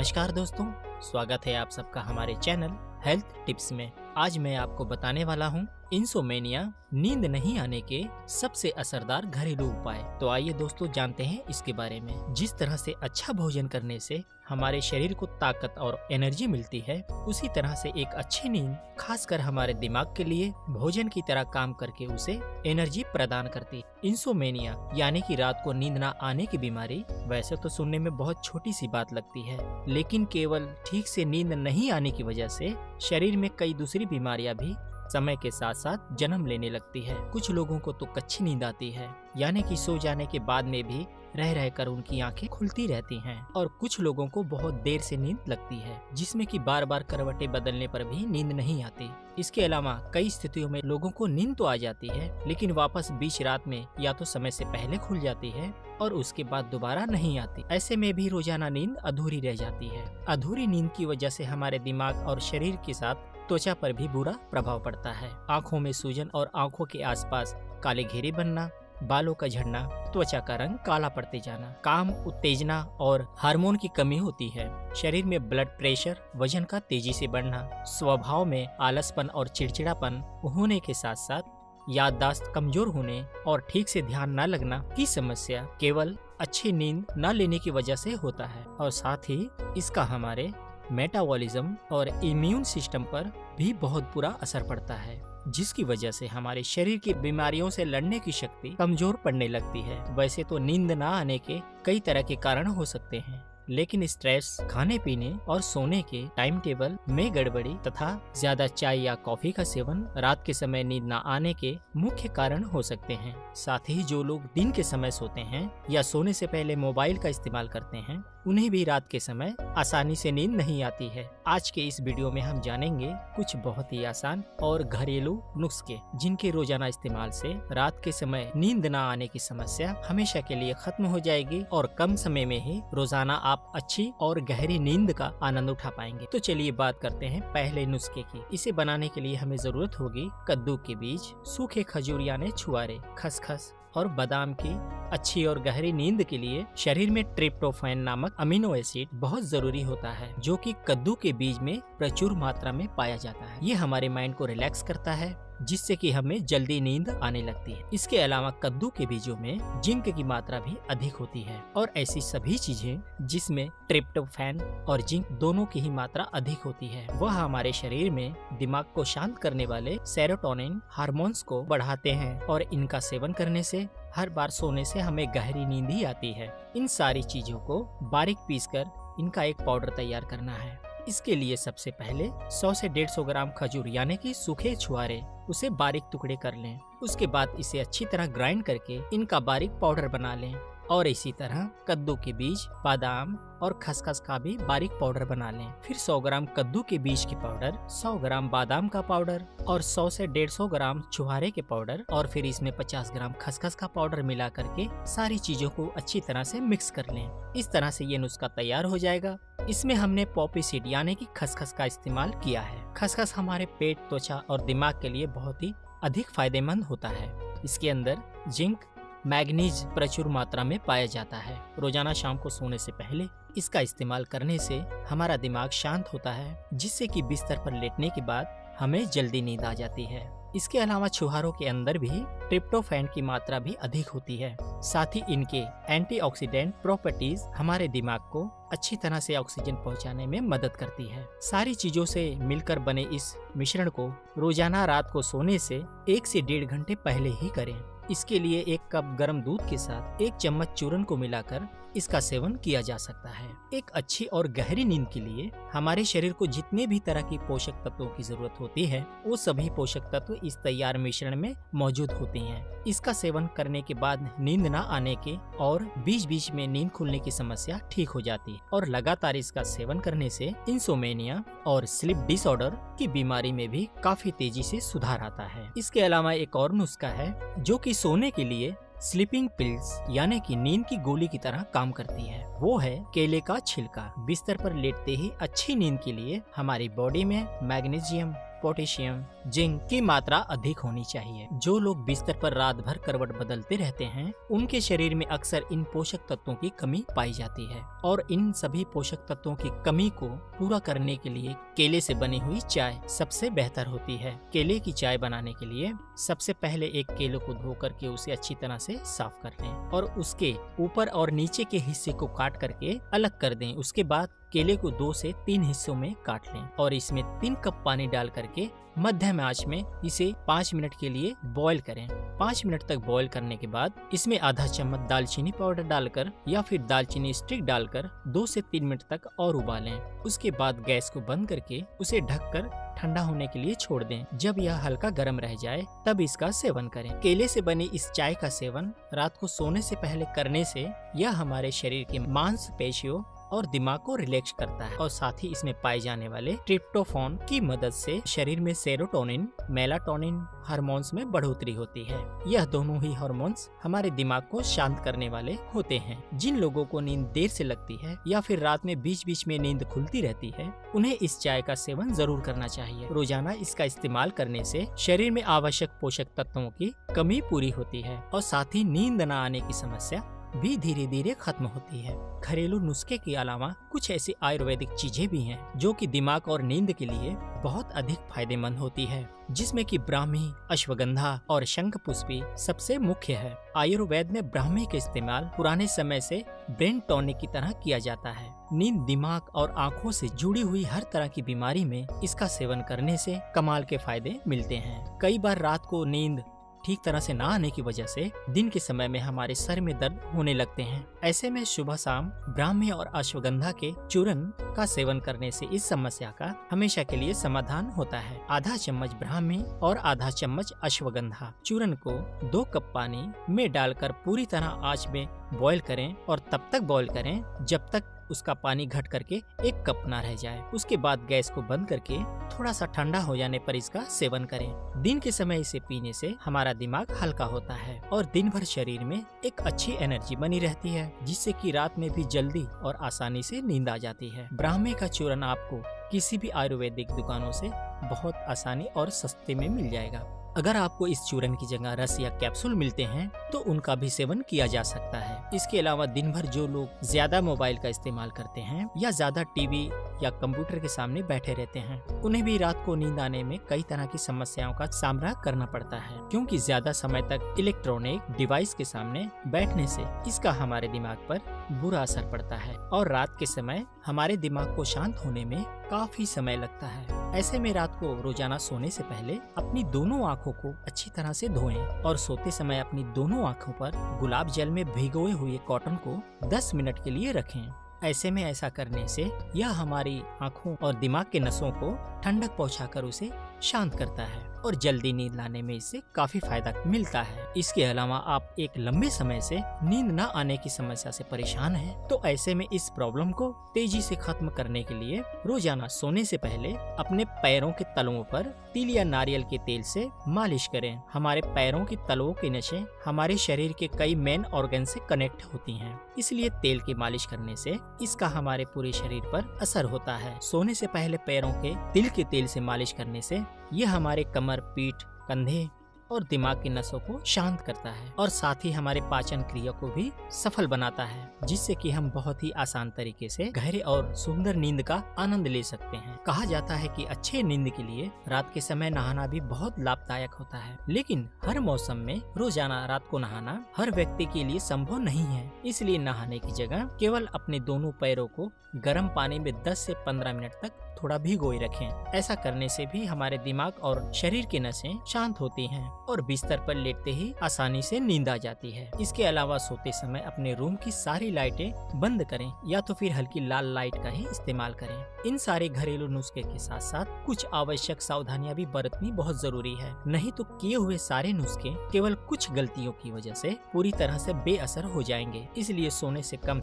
नमस्कार दोस्तों, स्वागत है आप सबका हमारे चैनल हेल्थ टिप्स में। आज मैं आपको बताने वाला हूँ इंसोमेनिया, नींद नहीं आने के सबसे असरदार घरेलू उपाय। तो आइए दोस्तों जानते हैं इसके बारे में। जिस तरह से अच्छा भोजन करने से हमारे शरीर को ताकत और एनर्जी मिलती है, उसी तरह से एक अच्छी नींद खासकर हमारे दिमाग के लिए भोजन की तरह काम करके उसे एनर्जी प्रदान करती है। इंसोमेनिया यानी कि रात को नींद न आने की बीमारी वैसे तो सुनने में बहुत छोटी सी बात लगती है, लेकिन केवल ठीक से नींद नहीं आने की वजह से शरीर में कई दूसरी बीमारियां भी समय के साथ साथ जन्म लेने लगती है। कुछ लोगों को तो कच्ची नींद आती है, यानी कि सो जाने के बाद में भी रह रहकर उनकी आंखें खुलती रहती हैं, और कुछ लोगों को बहुत देर से नींद लगती है, जिसमें कि बार बार करवटें बदलने पर भी नींद नहीं आती। इसके अलावा कई स्थितियों में लोगों को नींद तो आ जाती है, लेकिन वापस बीच रात में या तो समय से पहले खुल जाती है और उसके बाद दोबारा नहीं आती। ऐसे में भी रोजाना नींद अधूरी रह जाती है। अधूरी नींद की वजह से हमारे दिमाग और शरीर के साथ त्वचा पर भी बुरा प्रभाव पड़ता है। आंखों में सूजन और आंखों के आसपास काले घेरे बनना, बालों का झड़ना, त्वचा का रंग काला पड़ते जाना, काम उत्तेजना और हार्मोन की कमी होती है। शरीर में ब्लड प्रेशर, वजन का तेजी से बढ़ना, स्वभाव में आलसपन और चिड़चिड़ापन होने के साथ साथ याददाश्त कमजोर होने और ठीक से ध्यान न लगना की समस्या केवल अच्छी नींद न लेने की वजह से होता है। और साथ ही इसका हमारे मेटाबॉलिज्म और इम्यून सिस्टम पर भी बहुत बुरा असर पड़ता है, जिसकी वजह से हमारे शरीर की बीमारियों से लड़ने की शक्ति कमजोर पड़ने लगती है। वैसे तो नींद ना आने के कई तरह के कारण हो सकते हैं, लेकिन स्ट्रेस, खाने पीने और सोने के टाइम टेबल में गड़बड़ी तथा ज्यादा चाय या कॉफी का सेवन रात के समय नींद न आने के मुख्य कारण हो सकते हैं। साथ ही जो लोग दिन के समय सोते हैं या सोने से पहले मोबाइल का इस्तेमाल करते हैं, उन्हें भी रात के समय आसानी से नींद नहीं आती है। आज के इस वीडियो में हम जानेंगे कुछ बहुत ही आसान और घरेलू नुस्खे, जिनके रोजाना इस्तेमाल से रात के समय नींद न आने की समस्या हमेशा के लिए खत्म हो जाएगी और कम समय में ही रोजाना आप अच्छी और गहरी नींद का आनंद उठा पाएंगे। तो चलिए बात करते हैं पहले नुस्खे की। इसे बनाने के लिए हमें जरूरत होगी कद्दू के बीज, सूखे खजूर यानी छुआरे, खसखस और बादाम की। अच्छी और गहरी नींद के लिए शरीर में ट्रिप्टोफैन नामक अमीनो एसिड बहुत जरूरी होता है, जो कि कद्दू के बीज में प्रचुर मात्रा में पाया जाता है। ये हमारे माइंड को रिलैक्स करता है, जिससे कि हमें जल्दी नींद आने लगती है। इसके अलावा कद्दू के बीजों में जिंक की मात्रा भी अधिक होती है, और ऐसी सभी चीजें जिसमें ट्रिप्टोफैन और जिंक दोनों की ही मात्रा अधिक होती है, वह हमारे शरीर में दिमाग को शांत करने वाले सेरोटोनिन हार्मोन्स को बढ़ाते हैं, और इनका सेवन करने से हर बार सोने से हमें गहरी नींद ही आती है। इन सारी चीजों को बारीक पीसकर इनका एक पाउडर तैयार करना है। इसके लिए सबसे पहले 100 से 150 ग्राम खजूर यानी कि सूखे छुआरे, उसे बारीक टुकड़े कर लें। उसके बाद इसे अच्छी तरह ग्राइंड करके इनका बारीक पाउडर बना लें, और इसी तरह कद्दू के बीज, बादाम और खसखस का भी बारीक पाउडर बना लें। फिर 100 ग्राम कद्दू के बीज के पाउडर, 100 ग्राम बादाम का पाउडर और 100 से 150 ग्राम छुहारे के पाउडर, और फिर इसमें 50 ग्राम खसखस का पाउडर मिला करके सारी चीजों को अच्छी तरह से मिक्स कर लें। इस तरह से ये नुस्खा तैयार हो जाएगा। इसमें हमने पॉपी सीड यानी कि खसखस का इस्तेमाल किया है। खसखस हमारे पेट, त्वचा और दिमाग के लिए बहुत ही अधिक फायदेमंद होता है। इसके अंदर जिंक, मैग्नीज प्रचुर मात्रा में पाया जाता है। रोजाना शाम को सोने से पहले इसका इस्तेमाल करने से हमारा दिमाग शांत होता है, जिससे कि बिस्तर पर लेटने के बाद हमें जल्दी नींद आ जाती है। इसके अलावा छुहारों के अंदर भी ट्रिप्टोफैन की मात्रा भी अधिक होती है। साथ ही इनके एंटीऑक्सीडेंट प्रॉपर्टीज हमारे दिमाग को अच्छी तरह से ऑक्सीजन पहुंचाने में मदद करती है। सारी चीजों से मिलकर बने इस मिश्रण को रोजाना रात को सोने से 1 से 1.5 घंटे पहले ही करें। इसके लिए 1 कप गर्म दूध के साथ 1 चम्मच चूरन को मिलाकर इसका सेवन किया जा सकता है। एक अच्छी और गहरी नींद के लिए हमारे शरीर को जितने भी तरह की पोषक तत्वों की जरूरत होती है, वो सभी पोषक तत्व इस तैयार मिश्रण में मौजूद होते हैं। इसका सेवन करने के बाद नींद न आने के और बीच बीच में नींद खुलने की समस्या ठीक हो जाती है, और लगातार इसका सेवन करने से इंसोमेनिया और स्लीप डिसऑर्डर की बीमारी में भी काफी तेजी से सुधार आता है। इसके अलावा एक और नुस्खा है जो कि सोने के लिए स्लीपिंग पिल्स यानी कि नींद की गोली की तरह काम करती है। वो है केले का छिलका। बिस्तर पर लेटते ही अच्छी नींद के लिए हमारी बॉडी में मैग्नीशियम, पोटेशियम, जिंक की मात्रा अधिक होनी चाहिए। जो लोग बिस्तर पर रात भर करवट बदलते रहते हैं, उनके शरीर में अक्सर इन पोषक तत्वों की कमी पाई जाती है और इन सभी पोषक तत्वों की कमी को पूरा करने के लिए केले से बनी हुई चाय सबसे बेहतर होती है। केले की चाय बनाने के लिए सबसे पहले एक केले को धो करके उसे अच्छी तरह से साफ कर लें और उसके ऊपर और नीचे के हिस्से को काट करके अलग कर दें। उसके बाद केले को 2 से 3 हिस्सों में काट लें और इसमें 3 कप पानी डाल करके मध्यम आंच में इसे 5 मिनट के लिए बॉईल करें। 5 मिनट तक बॉईल करने के बाद इसमें आधा चम्मच दालचीनी पाउडर डालकर या फिर दालचीनी स्टिक डालकर 2 से 3 मिनट तक और उबालें। उसके बाद गैस को बंद करके उसे ढककर ठंडा होने के लिए छोड़ दें। जब यह हल्का गर्म रह जाए तब इसका सेवन करें। केले से बनी इस चाय का सेवन रात को सोने से पहले करने से यह हमारे शरीर के मांसपेशियों और दिमाग को रिलैक्स करता है और साथ ही इसमें पाए जाने वाले ट्रिप्टोफैन की मदद से शरीर में सेरोटोनिन, मेलाटोनिन हार्मोन्स में बढ़ोतरी होती है। यह दोनों ही हार्मोन्स हमारे दिमाग को शांत करने वाले होते हैं। जिन लोगों को नींद देर से लगती है या फिर रात में बीच बीच में नींद खुलती रहती है, उन्हें इस चाय का सेवन जरूर करना चाहिए। रोजाना इसका इस्तेमाल करने से शरीर में आवश्यक पोषक तत्वों की कमी पूरी होती है और साथ ही नींद न आने की समस्या भी धीरे धीरे खत्म होती है। घरेलू नुस्खे के अलावा कुछ ऐसी आयुर्वेदिक चीजें भी हैं जो कि दिमाग और नींद के लिए बहुत अधिक फायदेमंद होती है, जिसमें कि ब्राह्मी, अश्वगंधा और शंखपुष्पी सबसे मुख्य है। आयुर्वेद में ब्राह्मी का इस्तेमाल पुराने समय से ब्रेन टॉनिक की तरह किया जाता है। नींद, दिमाग और आँखों से जुड़ी हुई हर तरह की बीमारी में इसका सेवन करने से कमाल के फायदे मिलते हैं। कई बार रात को नींद ठीक तरह से ना आने की वजह से दिन के समय में हमारे सर में दर्द होने लगते हैं। ऐसे में सुबह शाम ब्राह्मी और अश्वगंधा के चूर्ण का सेवन करने से इस समस्या का हमेशा के लिए समाधान होता है। आधा चम्मच ब्राह्मी और आधा चम्मच अश्वगंधा चूर्ण को 2 कप पानी में डालकर पूरी तरह आंच में बॉईल करें और तब तक बॉईल करें जब तक उसका पानी घट करके 1 कप ना रह जाए। उसके बाद गैस को बंद करके थोड़ा सा ठंडा हो जाने पर इसका सेवन करें। दिन के समय इसे पीने से हमारा दिमाग हल्का होता है और दिन भर शरीर में एक अच्छी एनर्जी बनी रहती है, जिससे कि रात में भी जल्दी और आसानी से नींद आ जाती है। ब्राह्मी का चूर्ण आपको किसी भी आयुर्वेदिक दुकानों से बहुत आसानी और सस्ते में मिल जाएगा। अगर आपको इस चूर्ण की जगह रस या कैप्सूल मिलते हैं तो उनका भी सेवन किया जा सकता है। इसके अलावा दिन भर जो लोग ज्यादा मोबाइल का इस्तेमाल करते हैं या ज्यादा टीवी या कंप्यूटर के सामने बैठे रहते हैं, उन्हें भी रात को नींद आने में कई तरह की समस्याओं का सामना करना पड़ता है, क्योंकि ज्यादा समय तक इलेक्ट्रॉनिक डिवाइस के सामने बैठने से इसका हमारे दिमाग पर बुरा असर पड़ता है और रात के समय हमारे दिमाग को शांत होने में काफी समय लगता है। ऐसे में रात को रोजाना सोने से पहले अपनी दोनों आँखों को अच्छी तरह से धोएं और सोते समय अपनी दोनों आँखों पर गुलाब जल में भिगोए हुए कॉटन को 10 मिनट के लिए रखें। ऐसे में ऐसा करने से यह हमारी आँखों और दिमाग के नसों को ठंडक पहुंचाकर उसे शांत करता है और जल्दी नींद लाने में इससे काफी फायदा मिलता है। इसके अलावा आप एक लंबे समय से नींद न आने की समस्या से परेशान हैं, तो ऐसे में इस प्रॉब्लम को तेजी से खत्म करने के लिए रोजाना सोने से पहले अपने पैरों के तलवों पर तिल या नारियल के तेल से मालिश करें। हमारे पैरों की तलवों की नसें हमारे शरीर के कई मेन ऑर्गन से कनेक्ट होती हैं, इसलिए तेल की मालिश करने से इसका हमारे पूरे शरीर पर असर होता है। सोने से पहले पैरों के तिल के तेल से मालिश करने से यह हमारे कमर, पीठ, कंधे और दिमाग की नसों को शांत करता है और साथ ही हमारे पाचन क्रिया को भी सफल बनाता है, जिससे कि हम बहुत ही आसान तरीके से गहरे और सुंदर नींद का आनंद ले सकते हैं। कहा जाता है कि अच्छे नींद के लिए रात के समय नहाना भी बहुत लाभदायक होता है, लेकिन हर मौसम में रोजाना रात को नहाना हर व्यक्ति के लिए संभव नहीं है। इसलिए नहाने की जगह केवल अपने दोनों पैरों को गर्म पानी में 10 से 15 मिनट तक थोड़ा भिगोए रखें। ऐसा करने से भी हमारे दिमाग और शरीर की नसें शांत होती हैं और बिस्तर पर लेटते ही आसानी से नींद आ जाती है। इसके अलावा सोते समय अपने रूम की सारी लाइटें बंद करें या तो फिर हल्की लाल लाइट का ही इस्तेमाल करें। इन सारे घरेलू नुस्खे के साथ साथ कुछ आवश्यक सावधानियां भी बरतनी बहुत जरूरी है, नहीं तो किए हुए सारे नुस्खे केवल कुछ गलतियों की वजह से पूरी तरह से बेअसर हो जाएंगे। इसलिए सोने से कम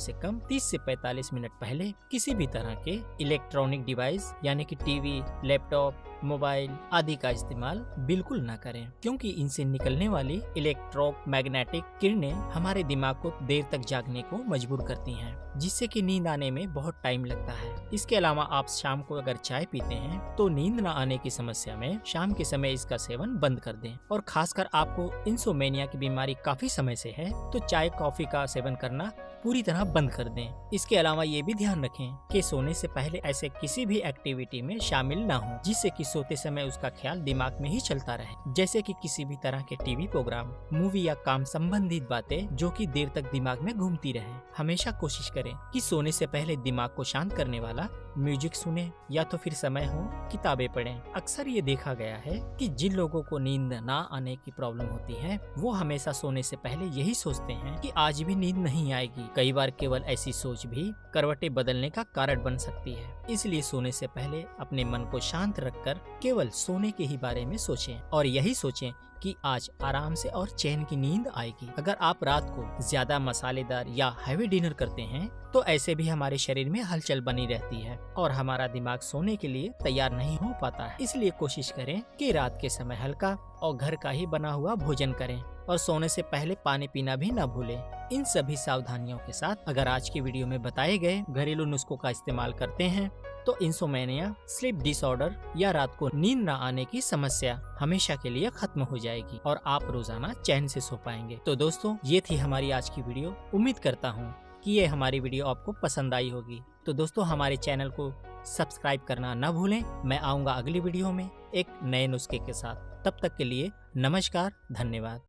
30 से 45 मिनट पहले किसी भी तरह के इलेक्ट्रॉनिक डिवाइस यानी कि टीवी, लैपटॉप मोबाइल आदि का इस्तेमाल बिल्कुल ना करें, क्योंकि इनसे निकलने वाली इलेक्ट्रोमैग्नेटिक किरणें हमारे दिमाग को देर तक जागने को मजबूर करती हैं, जिससे कि नींद आने में बहुत टाइम लगता है। इसके अलावा आप शाम को अगर चाय पीते हैं तो नींद न आने की समस्या में शाम के समय इसका सेवन बंद कर दें। और खासकर आपको इंसोमेनिया की बीमारी काफी समय से है तो चाय कॉफी का सेवन करना पूरी तरह बंद कर दें। इसके अलावा ये भी ध्यान रखें कि सोने से पहले ऐसे किसी भी एक्टिविटी में शामिल ना हो जिससे कि सोते समय उसका ख्याल दिमाग में ही चलता रहे, जैसे कि किसी भी तरह के टीवी प्रोग्राम, मूवी या काम संबंधित बातें जो कि देर तक दिमाग में घूमती रहे। हमेशा कोशिश करें कि सोने से पहले दिमाग को शांत करने वाला म्यूजिक सुने या तो फिर समय हो किताबें पढ़ें। अक्सर ये देखा गया है कि जिन लोगों को नींद ना आने की प्रॉब्लम होती है वो हमेशा सोने से पहले यही सोचते हैं कि आज भी नींद नहीं आएगी। कई बार केवल ऐसी सोच भी करवटें बदलने का कारण बन सकती है। इसलिए सोने से पहले अपने मन को शांत रखकर केवल सोने के ही बारे में सोचें और यही सोचें कि आज आराम से और चैन की नींद आएगी। अगर आप रात को ज्यादा मसालेदार या हैवी डिनर करते हैं तो ऐसे भी हमारे शरीर में हलचल बनी रहती है और हमारा दिमाग सोने के लिए तैयार नहीं हो पाता है। इसलिए कोशिश करें कि रात के समय हल्का और घर का ही बना हुआ भोजन करें और सोने से पहले पानी पीना भी न भूलें। इन सभी सावधानियों के साथ अगर आज की वीडियो में बताए गए घरेलू नुस्खों का इस्तेमाल करते हैं तो इंसोमेनिया, स्लीप डिसऑर्डर या रात को नींद न आने की समस्या हमेशा के लिए खत्म हो जाएगी और आप रोजाना चैन से सो पाएंगे। तो दोस्तों, ये थी हमारी आज की वीडियो। उम्मीद करता हूँ कि ये हमारी वीडियो आपको पसंद आई होगी। तो दोस्तों, हमारे चैनल को सब्सक्राइब करना न भूलें। मैं आऊँगा अगली वीडियो में एक नए नुस्खे के साथ। तब तक के लिए नमस्कार, धन्यवाद।